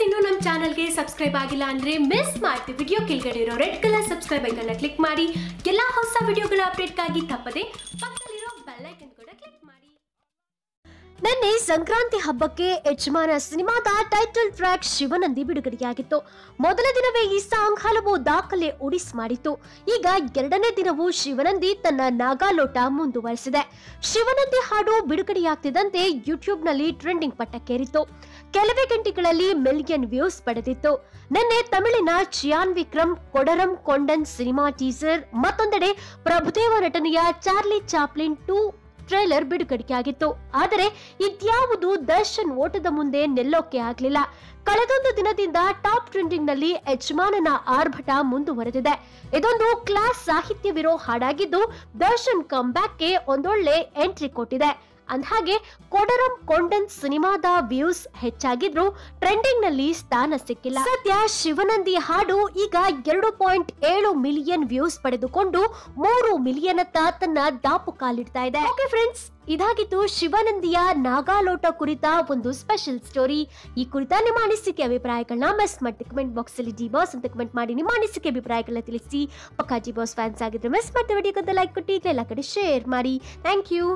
ಇನ್ನೂ ನಮ್ಮ ಚಾನಲ್ಗೆ ಸಬ್ಸ್ಕ್ರೈಬ್ ಆಗಿಲ್ಲ ಅಂದ್ರೆ ಮಿಸ್ ಮಾಡ್ತಿ ವಿಡಿಯೋ ಕೆಳಗಡೆ ಇರೋ red colour subscribe icon click ಮಾಡಿ ಎಲ್ಲ ಹೊಸ ವಿಡಿಯೋಗಳ ಅಪ್ಡೇಟ್ಗಾಗಿ ತಪ್ಪದೆ ಪಕ್ಕದಲ್ಲಿರೋ ಬೆಲ್ ಐಕಾನ್ ಕೂಡ ಕ್ಲಿಕ್ ಮಾಡಿ. ನಿನ್ನೆ ಸಂಕ್ರಾಂತಿ ಹಬ್ಬಕ್ಕೆ ಯಜಮಾನ ಸಿನಿಮಾದ ಟೈಟಲ್ ಟ್ರ್ಯಾಕ್ ಶಿವನಂದಿ ಬಿಡುಗಡೆಯಾಗಿತ್ತು. ಮೊದಲ ದಿನವೇ ಈ ಸಾಂಗ್ ಹಲವು ದಾಖಲೆ ಉಡಿಸ್ ಮಾಡಿತ್ತು. ಈಗ ಎರಡನೇ ದಿನವೂ ಶಿವನಂದಿ ತನ್ನ ನಾಗಾಲೋಟ ಮುಂದುವರೆಸಿದೆ. ಶಿವನಂದಿ ಹಾಡು ಬಿಡುಗಡೆಯಾಗ್ತಿದ್ದಂತೆ ಯೂಟ್ಯೂಬ್ನಲ್ಲಿ ಟ್ರೆಂಡಿಂಗ್ ಪಟ್ಟಕ್ಕೇರಿತ್ತು. ಕೆಲವೇ ಗಂಟೆಗಳಲ್ಲಿ ಮಿಲಿಯನ್ ವ್ಯೂಸ್ ಪಡೆದಿತ್ತು. ನಿನ್ನೆ ತಮಿಳಿನ ಚಿಯಾನ್ ವಿಕ್ರಮ್ ಕೊಡರಂ ಕೊಂಡನ್ ಸಿನಿಮಾ ಟೀಸರ್, ಮತ್ತೊಂದೆಡೆ ಪ್ರಭುದೇವ ನಟನೆಯ ಚಾರ್ಲಿ ಚಾಪ್ಲಿನ್ 2 ಟ್ರೇಲರ್ ಬಿಡುಗಡೆಯಾಗಿತ್ತು. ಆದರೆ ಇದ್ಯಾವುದು ದರ್ಶನ್ ಓಟದ ಮುಂದೆ ನಿಲ್ಲೋಕೆ ಆಗ್ಲಿಲ್ಲ. ಕಳೆದೊಂದು ದಿನದಿಂದ ಟಾಪ್ ಟ್ರೆಂಡಿಂಗ್ ನಲ್ಲಿ ಯಜಮಾನನ ಆರ್ಭಟ ಮುಂದುವರೆದಿದೆ. ಇದೊಂದು ಕ್ಲಾಸ್ ಸಾಹಿತ್ಯವಿರೋ ಹಾಡಾಗಿದ್ದು ದರ್ಶನ್ ಕಂಬ್ಯಾಕ್ಗೆ ಒಂದೊಳ್ಳೆ ಎಂಟ್ರಿ ಕೊಟ್ಟಿದೆ. ಅಂದ್ಹಾಗೆ ಕೊಡರಂ ಕೊಂಡನ್ ಸಿನಿಮಾದ ವ್ಯೂಸ್ ಹೆಚ್ಚಾಗಿದ್ರು ಟ್ರೆಂಡಿಂಗ್ ನಲ್ಲಿ ಸ್ಥಾನ ಸಿಕ್ಕಿಲ್ಲ. ಸದ್ಯ ಶಿವನಂದಿ ಹಾಡು ಈಗ 2.7 ಮಿಲಿಯನ್ ವ್ಯೂಸ್ ಪಡೆದುಕೊಂಡು 3 ಮಿಲಿಯನ್ ಅತ್ತ ತನ್ನ ದಾಪು ಕಾಲಿಡ್ತಾ ಇದೆ. ಓಕೆ ಫ್ರೆಂಡ್ಸ್, ಇದಾಗಿತ್ತು ಶಿವನಂದಿಯ ನಾಗಾಲೋಟ ಕುರಿತ ಒಂದು ಸ್ಪೆಷಲ್ ಸ್ಟೋರಿ. ಈ ಕುರಿತ ನಿಮ್ಮ ಅನಿಸಿಕೆ ಅಭಿಪ್ರಾಯಗಳನ್ನ ಮಿಸ್ ಮಾಡಿ ಕಮೆಂಟ್ ಬಾಕ್ಸ್ ಅಲ್ಲಿ ಡಿ ಬಾಸ್ ಅಂತ ಕಮೆಂಟ್ ಮಾಡಿ ನಿಮ್ಮ ಅನಿಸಿಕೆ ಅಭಿಪ್ರಾಯಗಳನ್ನ ತಿಳಿಸಿ. ಪಕ್ಕಾ ಡಿ ಬಾಸ್ ಫ್ಯಾನ್ಸ್ ಆಗಿದ್ರೆ ಮಿಸ್ ಮಾಡ್ತಾ ವಿಡಿಯೋಕ್ಕೆ ಲೈಕ್ ಕೊಟ್ಟು ಎಲ್ಲ ಕಡೆ ಶೇರ್ ಮಾಡಿ. Thank you.